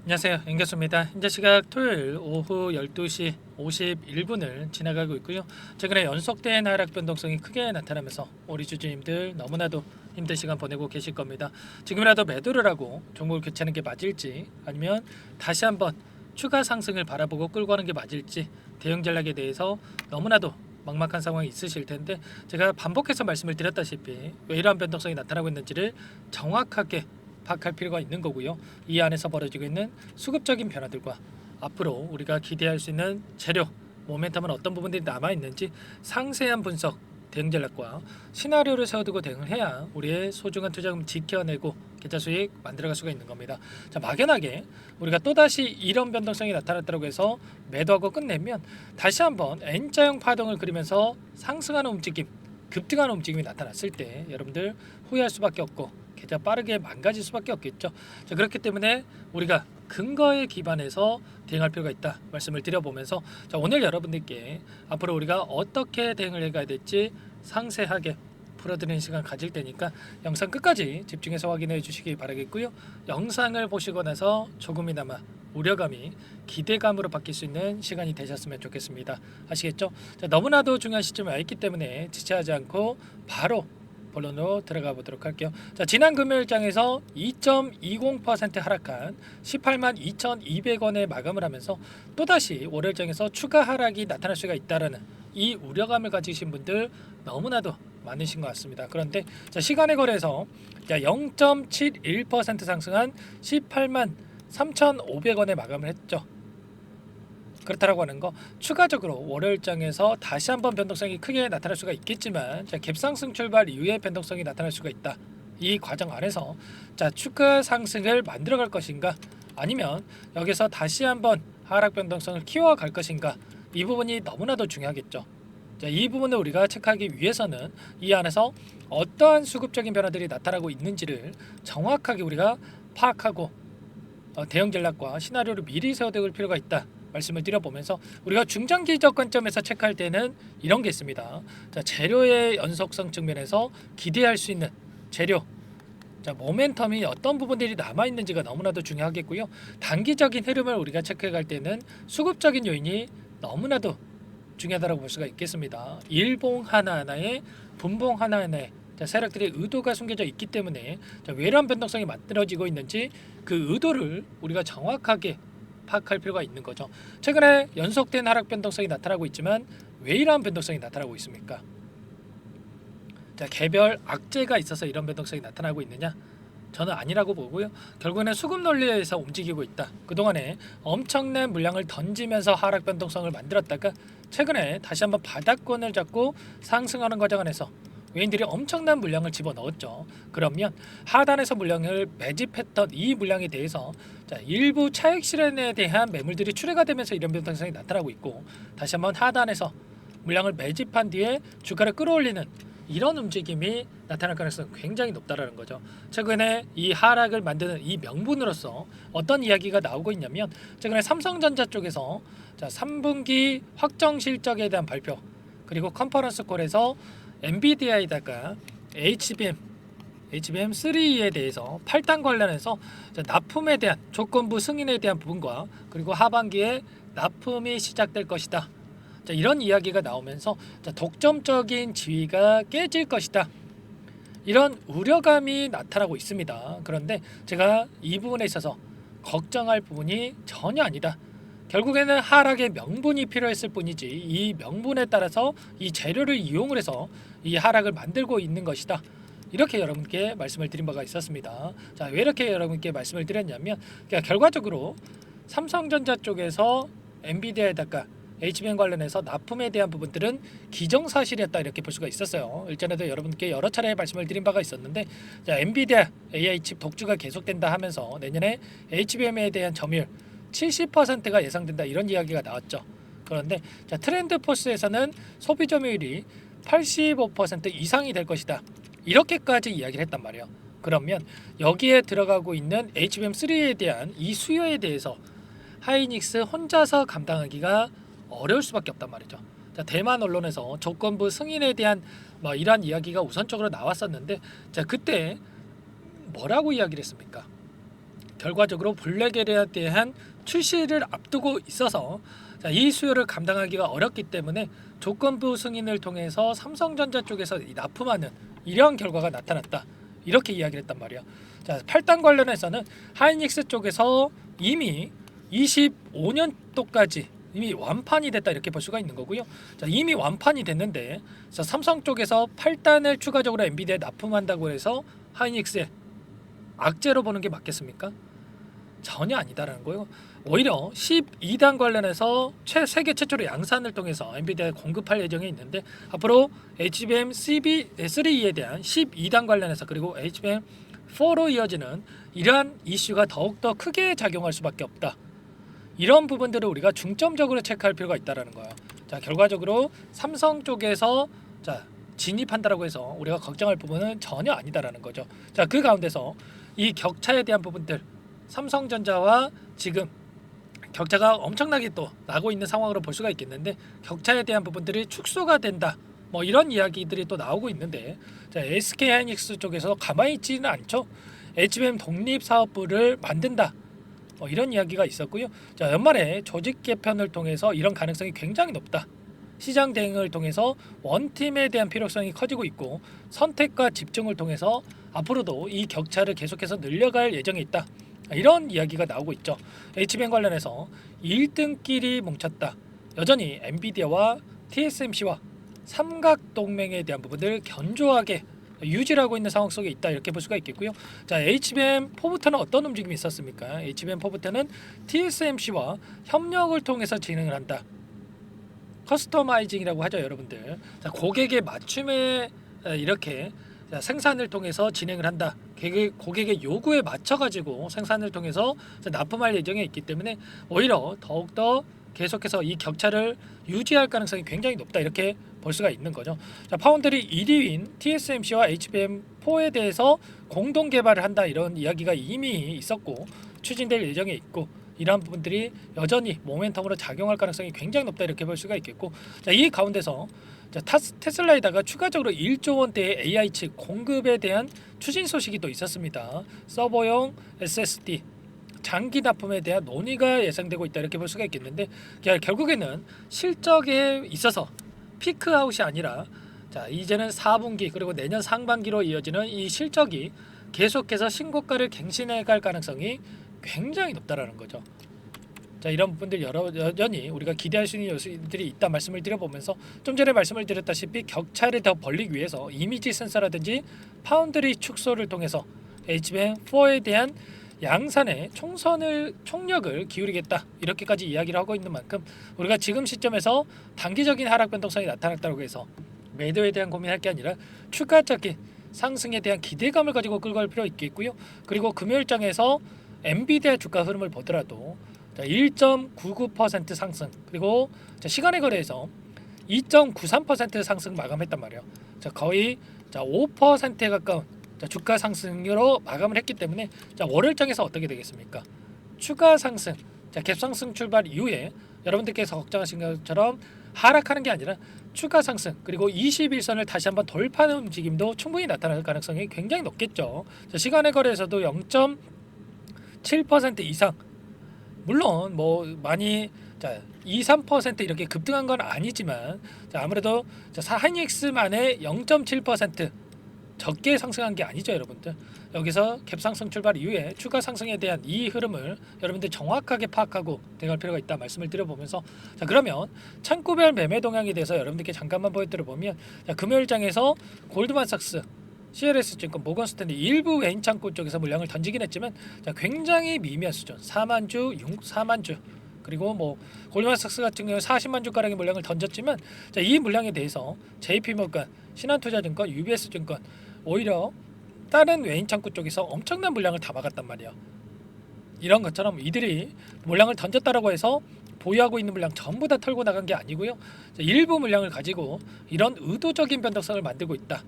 안녕하세요. 임교수입니다. 현재 시각 토요일 오후 12시 51분을 지나가고 있고요. 최근에 연속된 하락 변동성이 크게 나타나면서 우리 주주님들 너무나도 힘든 시간 보내고 계실 겁니다. 지금이라도 매도를 하고 종목을 교체하는 게 맞을지, 아니면 다시 한번 추가 상승을 바라보고 끌고 가는 게 맞을지, 대응 전략에 대해서 너무나도 막막한 상황이 있으실 텐데, 제가 반복해서 말씀을 드렸다시피 왜 이러한 변동성이 나타나고 있는지를 정확하게 파악할 필요가 있는 거고요. 이 안에서 벌어지고 있는 수급적인 변화들과 앞으로 우리가 기대할 수 있는 재료, 모멘텀은 어떤 부분들이 남아 있는지 상세한 분석, 대응 전략과 시나리오를 세워두고 대응을 해야 우리의 소중한 투자금 지켜내고 계좌 수익 만들어갈 수가 있는 겁니다. 자, 막연하게 우리가 또다시 이런 변동성이 나타났다고 해서 매도하고 끝내면 다시 한번 N자형 파동을 그리면서 상승하는 움직임, 급등하는 움직임이 나타났을 때 여러분들 후회할 수밖에 없고 계좌 빠르게 망가질 수밖에 없겠죠. 자, 그렇기 때문에 우리가 근거에 기반해서 대응할 필요가 있다 말씀을 드려보면서, 자, 오늘 여러분들께 앞으로 우리가 어떻게 대응을 해가야 될지 상세하게 풀어드리는 시간 가질 테니까 영상 끝까지 집중해서 확인해 주시기 바라겠고요. 영상을 보시고 나서 조금이나마 우려감이 기대감으로 바뀔 수 있는 시간이 되셨으면 좋겠습니다. 아시겠죠? 자, 너무나도 중요한 시점에 와 있기 때문에 지체하지 않고 바로 본론으로 들어가 보도록 할게요. 자, 지난 금요일장에서 2.20% 하락한 18만 2,200원에 마감을 하면서 또다시 월요일장에서 추가 하락이 나타날 수가 있다라는 이 우려감을 가지신 분들 너무나도 많으신 것 같습니다. 그런데 자, 시간의 거래에서 0.71% 상승한 18만 3,500원에 마감을 했죠. 그렇다라고 하는 거, 추가적으로 월요일장에서 다시 한번 변동성이 크게 나타날 수가 있겠지만, 자, 갭상승 출발 이후에 변동성이 나타날 수가 있다. 이 과정 안에서 자, 추가 상승을 만들어갈 것인가, 아니면 여기서 다시 한번 하락 변동성을 키워갈 것인가, 이 부분이 너무나도 중요하겠죠. 자, 이 부분을 우리가 체크하기 위해서는 이 안에서 어떠한 수급적인 변화들이 나타나고 있는지를 정확하게 우리가 파악하고 대응 전략과 시나리오를 미리 세워둘 필요가 있다 말씀을 드려보면서, 우리가 중장기적 관점에서 체크할 때는 이런 게 있습니다. 자, 재료의 연속성 측면에서 기대할 수 있는 재료, 자, 모멘텀이 어떤 부분들이 남아있는지가 너무나도 중요하겠고요. 단기적인 흐름을 우리가 체크해 갈 때는 수급적인 요인이 너무나도 중요하다고 볼 수가 있겠습니다. 일봉 하나하나에 분봉 하나하나에 세력들의 의도가 숨겨져 있기 때문에, 자, 왜 이런 변동성이 만들어지고 있는지 그 의도를 우리가 정확하게 파악할 필요가 있는 거죠. 최근에 연속된 하락 변동성이 나타나고 있지만 왜 이러한 변동성이 나타나고 있습니까? 자, 개별 악재가 있어서 이런 변동성이 나타나고 있느냐? 저는 아니라고 보고요. 결국에는 수급 논리에서 움직이고 있다. 그동안에 엄청난 물량을 던지면서 하락 변동성을 만들었다가 최근에 다시 한번 바닥권을 잡고 상승하는 과정 안에서 외인들이 엄청난 물량을 집어넣었죠. 그러면 하단에서 물량을 매집했던 이 물량에 대해서, 자, 일부 차익 실현에 대한 매물들이 출회가 되면서 이런 변동성이 나타나고 있고, 다시 한번 하단에서 물량을 매집한 뒤에 주가를 끌어올리는 이런 움직임이 나타날 가능성이 굉장히 높다라는 거죠. 최근에 이 하락을 만드는 이 명분으로서 어떤 이야기가 나오고 있냐면, 최근에 삼성전자 쪽에서 자, 3분기 확정 실적에 대한 발표, 그리고 컨퍼런스 콜에서 엔비디아에다가 HBM3에 대해서 8단 관련해서 납품에 대한 조건부 승인에 대한 부분과, 그리고 하반기에 납품이 시작될 것이다. 자, 이런 이야기가 나오면서 자, 독점적인 지위가 깨질 것이다. 이런 우려감이 나타나고 있습니다. 그런데 제가 이 부분에 있어서 걱정할 부분이 전혀 아니다. 결국에는 하락의 명분이 필요했을 뿐이지, 이 명분에 따라서 이 재료를 이용을 해서 이 하락을 만들고 있는 것이다. 이렇게 여러분께 말씀을 드린 바가 있었습니다. 자, 왜 이렇게 여러분께 말씀을 드렸냐면, 그러니까 결과적으로 삼성전자 쪽에서 엔비디아에다가 HBM 관련해서 납품에 대한 부분들은 기정사실이었다, 이렇게 볼 수가 있었어요. 일전에도 여러분께 여러 차례 말씀을 드린 바가 있었는데, 자, 엔비디아 AI 칩 독주가 계속된다 하면서 내년에 HBM에 대한 점유율 70%가 예상된다, 이런 이야기가 나왔죠. 그런데 자, 트렌드 포스에서는 소비 점유율이 85% 이상이 될 것이다, 이렇게까지 이야기를 했단 말이에요. 그러면 여기에 들어가고 있는 HBM3에 대한 이 수요에 대해서 하이닉스 혼자서 감당하기가 어려울 수밖에 없단 말이죠. 자, 대만 언론에서 조건부 승인에 대한 이러한 이야기가 우선적으로 나왔었는데, 자, 그때 뭐라고 이야기를 했습니까? 결과적으로 블랙에 대한 출시를 앞두고 있어서 자, 이 수요를 감당하기가 어렵기 때문에 조건부 승인을 통해서 삼성전자 쪽에서 납품하는 이런 결과가 나타났다. 이렇게 이야기를 했단 말이야. 자, 8단 관련해서는 하이닉스 쪽에서 이미 25년도까지 이미 완판이 됐다 이렇게 볼 수가 있는 거고요. 자, 이미 완판이 됐는데 자, 삼성 쪽에서 8단을 추가적으로 엔비디아에 납품한다고 해서 하이닉스에 악재로 보는 게 맞겠습니까? 전혀 아니다라는 거예요. 오히려 12단 관련해서 세계 최초로 양산을 통해서 엔비디아에 공급할 예정이 있는데 앞으로 HBM CB3E에 대한 12단 관련해서 그리고 HBM4로 이어지는 이러한 이슈가 더욱더 크게 작용할 수밖에 없다. 이런 부분들을 우리가 중점적으로 체크할 필요가 있다라는 거예요. 자, 결과적으로 삼성 쪽에서 자, 진입한다라고 해서 우리가 걱정할 부분은 전혀 아니다라는 거죠. 자, 그 가운데서 이 격차에 대한 부분들 삼성전자와 지금 격차가 엄청나게 또 나고 있는 상황으로 볼 수가 있겠는데 격차에 대한 부분들이 축소가 된다. 뭐 이런 이야기들이 또 나오고 있는데 자, SK 하이닉스 쪽에서 가만히 있지는 않죠. HBM 독립 사업부를 만든다. 이런 이야기가 있었고요. 자, 연말에 조직 개편을 통해서 이런 가능성이 굉장히 높다. 시장 대응을 통해서 원팀에 대한 필요성이 커지고 있고 선택과 집중을 통해서 앞으로도 이 격차를 계속해서 늘려갈 예정에 있다. 이런 이야기가 나오고 있죠. HBM 관련해서 1등끼리 뭉쳤다. 여전히 엔비디아와 TSMC와 삼각 동맹에 대한 부분들 견조하게 유지하고 있는 상황 속에 있다 이렇게 볼 수가 있겠고요. 자, HBM4부터는 어떤 움직임이 있었습니까? HBM4부터는 TSMC와 협력을 통해서 진행을 한다. 커스터마이징이라고 하죠, 여러분들. 자, 고객의 맞춤에 이렇게 생산을 통해서 진행을 한다. 고객의 요구에 맞춰가지고 생산을 통해서 납품할 예정에 있기 때문에 오히려 더욱더 계속해서 이 격차를 유지할 가능성이 굉장히 높다 이렇게 볼 수가 있는 거죠. 자, 파운드리 1위인 TSMC와 HBM4에 대해서 공동 개발을 한다 이런 이야기가 이미 있었고 추진될 예정에 있고 이러한 부분들이 여전히 모멘텀으로 작용할 가능성이 굉장히 높다 이렇게 볼 수가 있겠고 자, 이 가운데서 자, 테슬라에다가 추가적으로 1조 원대의 AI 칩 공급에 대한 추진 소식이 또 있었습니다. 서버용 SSD 장기 납품에 대한 논의가 예상되고 있다 이렇게 볼 수가 있겠는데 결국에는 실적에 있어서 피크아웃이 아니라 자, 이제는 4분기 그리고 내년 상반기로 이어지는 이 실적이 계속해서 신고가를 갱신해 갈 가능성이 굉장히 높다라는 거죠. 자, 이런 부분들 여전히 우리가 기대할 수 있는 요소들이 있다 말씀을 드려보면서 좀 전에 말씀을 드렸다시피 격차를 더 벌리기 위해서 이미지 센서라든지 파운드리 축소를 통해서 HBM4에 대한 양산의 총력을 기울이겠다 이렇게까지 이야기를 하고 있는 만큼 우리가 지금 시점에서 단기적인 하락 변동성이 나타났다고 해서 매도에 대한 고민할 게 아니라 추가적인 상승에 대한 기대감을 가지고 끌고 갈 필요가 있겠고요. 그리고 금요일장에서 엔비디아 주가 흐름을 보더라도 1.99% 상승 그리고 시간의 거래에서 2.93% 상승 마감했단 말이에요. 거의 5%에 가까운 주가 상승으로 마감을 했기 때문에 월요일장에서 어떻게 되겠습니까? 추가 상승, 갭상승 출발 이후에 여러분들께서 걱정하신 것처럼 하락하는 게 아니라 추가 상승 그리고 21선을 다시 한번 돌파하는 움직임도 충분히 나타날 가능성이 굉장히 높겠죠. 시간의 거래에서도 0.7% 이상 물론 뭐 많이 2, 3% 이렇게 급등한 건 아니지만 아무래도 하이닉스만의 0.7% 적게 상승한 게 아니죠, 여러분들. 여기서 갭상승 출발 이후에 추가 상승에 대한 이 흐름을 여러분들 정확하게 파악하고 대응할 필요가 있다 말씀을 드려보면서 자, 그러면 창구별 매매 동향에 대해서 여러분들께 잠깐만 보여드려보면 금요일장에서 골드만삭스, CLS증권, 모건스탠리 일부 외인 창구 쪽에서 물량을 던지긴 했지만 굉장히 미미한 수준 4만 주 그리고 뭐 골드만삭스 같은 경우 40만 주가량의 물량을 던졌지만 이 물량에 대해서 JP모건, 신한투자증권, UBS증권 오히려 다른 외인 창구 쪽에서 엄청난 물량을 다 막았단 말이야. 이런 것처럼 이들이 물량을 던졌다라고 해서 보유하고 있는 물량 전부 다 털고 나간 게 아니고요. 일부 물량을 가지고 이런 의도적인 변동성을 만들고 있다.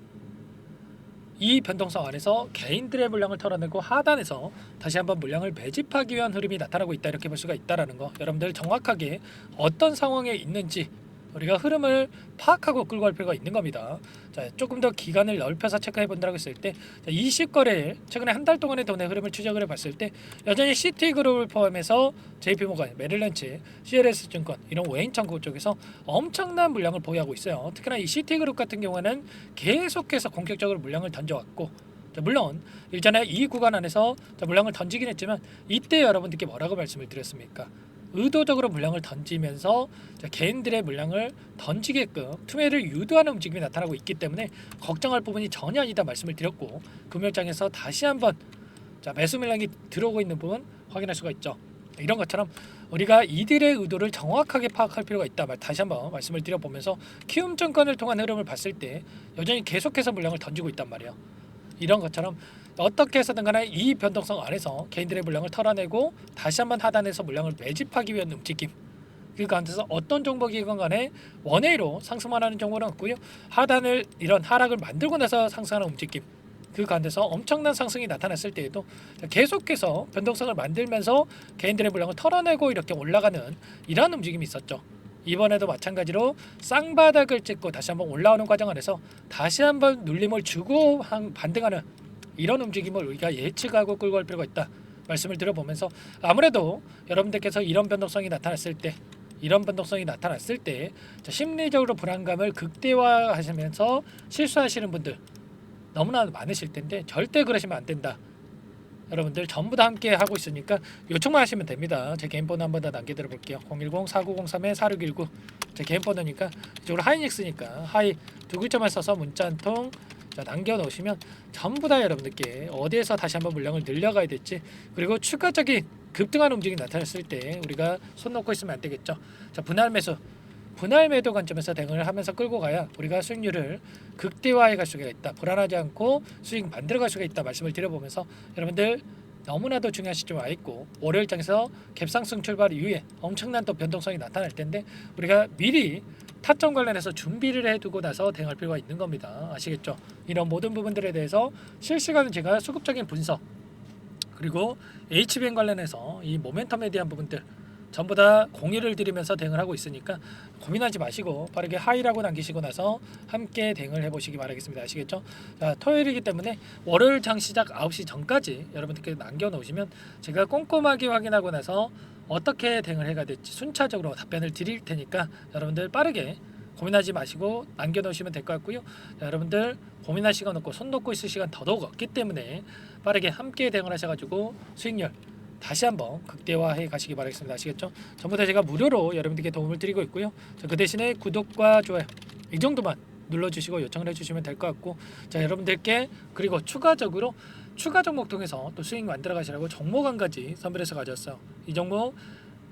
이 변동성 안에서 개인들의 물량을 털어내고 하단에서 다시 한번 물량을 매집하기 위한 흐름이 나타나고 있다 이렇게 볼 수가 있다라는 거 여러분들 정확하게 어떤 상황에 있는지 우리가 흐름을 파악하고 끌고 갈 필요가 있는 겁니다. 자, 조금 더 기간을 넓혀서 체크해 본다고 했을 때 20거래일 최근에 한 달 동안의 돈의 흐름을 추적을 해봤을 때 여전히 시티그룹을 포함해서 JP모건, 메릴런치, CLS증권 이런 외인 창구 쪽에서 엄청난 물량을 보유하고 있어요. 특히나 이 시티그룹 같은 경우에는 계속해서 공격적으로 물량을 던져왔고, 자, 물론 일전에 이 구간 안에서 물량을 던지긴 했지만 이때 여러분들께 뭐라고 말씀을 드렸습니까? 의도적으로 물량을 던지면서 개인들의 물량을 던지게끔 투매를 유도하는 움직임이 나타나고 있기 때문에 걱정할 부분이 전혀 아니다 말씀을 드렸고, 금요일장에서 다시 한번 매수 물량이 들어오고 있는 부분 확인할 수가 있죠. 이런 것처럼 우리가 이들의 의도를 정확하게 파악할 필요가 있다 다시 한번 말씀을 드려보면서 키움증권을 통한 흐름을 봤을 때 여전히 계속해서 물량을 던지고 있단 말이에요. 이런 것처럼 어떻게 해서든 간에 이 변동성 안에서 개인들의 물량을 털어내고 다시 한번 하단에서 물량을 매집하기 위한 움직임, 그 가운데서 어떤 종목이건 간에 원웨이로 상승만 하는 종목은 없고요, 하단을 이런 하락을 만들고 나서 상승하는 움직임, 그 가운데서 엄청난 상승이 나타났을 때에도 계속해서 변동성을 만들면서 개인들의 물량을 털어내고 이렇게 올라가는 이러한 움직임이 있었죠. 이번에도 마찬가지로 쌍바닥을 찍고 다시 한번 올라오는 과정 안에서 다시 한번 눌림을 주고 반등하는 이런 움직임을 우리가 예측하고 끌고 갈 필요가 있다 말씀을 드려보면서, 아무래도 여러분들께서 이런 변동성이 나타났을 때 심리적으로 불안감을 극대화하시면서 실수하시는 분들 너무나 많으실 텐데 절대 그러시면 안 된다. 여러분들 전부 다 함께 하고 있으니까 요청만 하시면 됩니다. 제 개인 번호 한번 더 남겨드려 볼게요. 010-4903-4619 제 개인 번호니까 이쪽으로 하이닉스니까 하이 두 글자만 써서 문자 한 통 남겨놓으시면 전부 다 여러분들께 어디에서 다시 한번 물량을 늘려가야 될지, 그리고 추가적인 급등하는 움직임이 나타났을 때 우리가 손 놓고 있으면 안 되겠죠. 자, 분할 매도 관점에서 대응을 하면서 끌고 가야 우리가 수익률을 극대화해 갈 수가 있다. 불안하지 않고 수익 만들어 갈 수가 있다 말씀을 드려보면서, 여러분들 너무나도 중요한 시점 와 있고 월요일장에서 갭상승 출발 이후에 엄청난 또 변동성이 나타날 텐데 우리가 미리 타점 관련해서 준비를 해두고 나서 대응할 필요가 있는 겁니다. 아시겠죠? 이런 모든 부분들에 대해서 실시간으로 제가 수급적인 분석, 그리고 HBM 관련해서 이 모멘텀에 대한 부분들 전부 다 공유를 드리면서 대응을 하고 있으니까 고민하지 마시고 빠르게 하이라고 남기시고 나서 함께 대응을 해보시기 바라겠습니다. 아시겠죠? 자, 토요일이기 때문에 월요일 장 시작 9시 전까지 여러분들께 남겨놓으시면 제가 꼼꼼하게 확인하고 나서 어떻게 대응을 해야 될지 순차적으로 답변을 드릴 테니까 여러분들 빠르게 고민하지 마시고 남겨놓으시면 될 것 같고요. 자, 여러분들 고민할 시간 없고 손 놓고 있을 시간 더더욱 없기 때문에 빠르게 함께 대응을 하셔가지고 수익률 다시 한번 극대화해 가시기 바라겠습니다. 아시겠죠? 전부 다 제가 무료로 여러분들께 도움을 드리고 있고요. 자, 그 대신에 구독과 좋아요 이 정도만 눌러주시고 요청을 해주시면 될 것 같고, 자, 여러분들께 그리고 추가적으로 추가 종목 통해서 또 수익 만들어 가시라고 종목 한 가지 선별해서 가져왔어요. 이 종목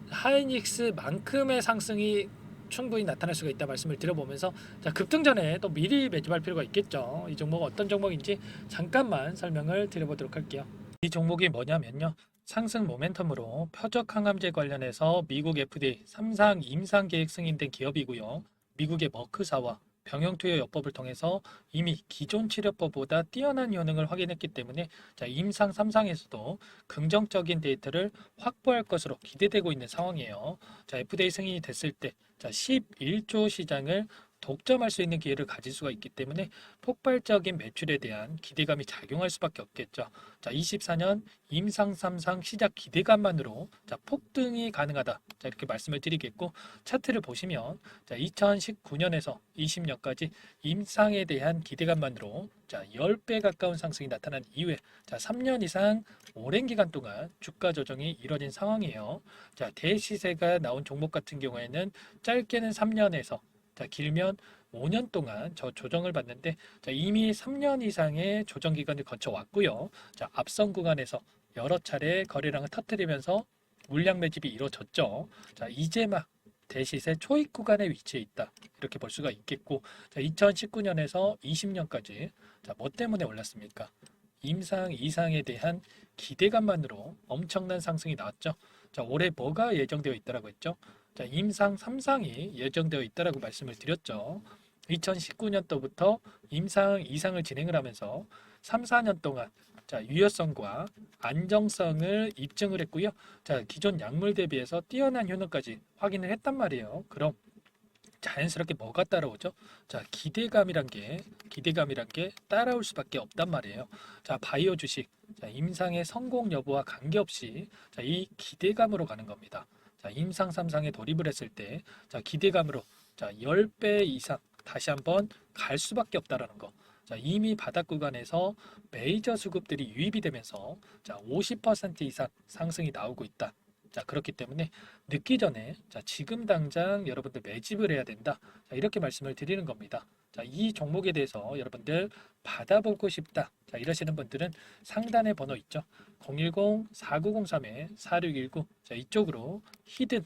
하이닉스만큼의 상승이 충분히 나타날 수가 있다 말씀을 드려보면서, 자, 급등 전에 또 미리 매집할 필요가 있겠죠. 이 종목 어떤 종목인지 잠깐만 설명을 드려보도록 할게요. 이 종목이 뭐냐면요, 상승 모멘텀으로 표적 항암제 관련해서 미국 FDA 3상 임상 계획 승인된 기업이고요. 미국의 머크사와 병용투여 요법을 통해서 이미 기존 치료법보다 뛰어난 효능을 확인했기 때문에 임상 3상에서도 긍정적인 데이터를 확보할 것으로 기대되고 있는 상황이에요. FDA 승인이 됐을 때 11조 시장을 독점할 수 있는 기회를 가질 수가 있기 때문에 폭발적인 매출에 대한 기대감이 작용할 수밖에 없겠죠. 24년 임상 3상 시작 기대감만으로 폭등이 가능하다. 이렇게 말씀을 드리겠고, 차트를 보시면 2019년에서 20년까지 임상에 대한 기대감만으로 10배 가까운 상승이 나타난 이후에 3년 이상 오랜 기간 동안 주가 조정이 이뤄진 상황이에요. 대시세가 나온 종목 같은 경우에는 짧게는 3년에서 길면 5년 동안 저 조정을 받는데, 이미 3년 이상의 조정 기간을 거쳐 왔고요. 앞선 구간에서 여러 차례 거래량을 터뜨리면서 물량 매집이 이루어졌죠. 이제 막 대시세 초입 구간에 위치해 있다. 이렇게 볼 수가 있겠고, 2019년에서 20년까지 뭐 때문에 올랐습니까? 임상 이상에 대한 기대감만으로 엄청난 상승이 나왔죠. 올해 뭐가 예정되어 있다라고 했죠? 임상 3상이 예정되어 있다라고 말씀을 드렸죠. 2019년도부터 임상 2상을 진행을 하면서 3, 4년 동안 유효성과 안정성을 입증을 했고요. 기존 약물 대비해서 뛰어난 효능까지 확인을 했단 말이에요. 그럼 자연스럽게 뭐가 따라오죠? 자, 기대감이란 게 따라올 수밖에 없단 말이에요. 자, 바이오 주식, 자, 임상의 성공 여부와 관계없이 자, 이 기대감으로 가는 겁니다. 자, 임상 3상에 돌입을 했을 때, 자, 기대감으로 자, 10배 이상 다시 한번 갈 수밖에 없다라는 거. 자, 이미 바닥 구간에서 메이저 수급들이 유입이 되면서 자, 50% 이상 상승이 나오고 있다. 자, 그렇기 때문에 늦기 전에 자, 지금 당장 여러분들 매집을 해야 된다. 자, 이렇게 말씀을 드리는 겁니다. 자, 이 종목에 대해서 여러분들 받아보고 싶다. 자, 이러시는 분들은 상단에 번호 있죠. 010-4903-4619. 자, 이쪽으로 히든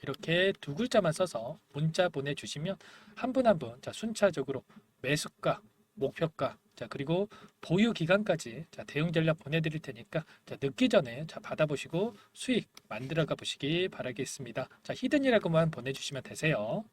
이렇게 두 글자만 써서 문자 보내주시면 한 분 한 분 자, 순차적으로 매수가, 목표가, 자, 그리고 보유 기간까지 자, 대응 전략 보내드릴 테니까 자, 늦기 전에 자, 받아보시고 수익 만들어가 보시기 바라겠습니다. 자, 히든이라고만 보내주시면 되세요.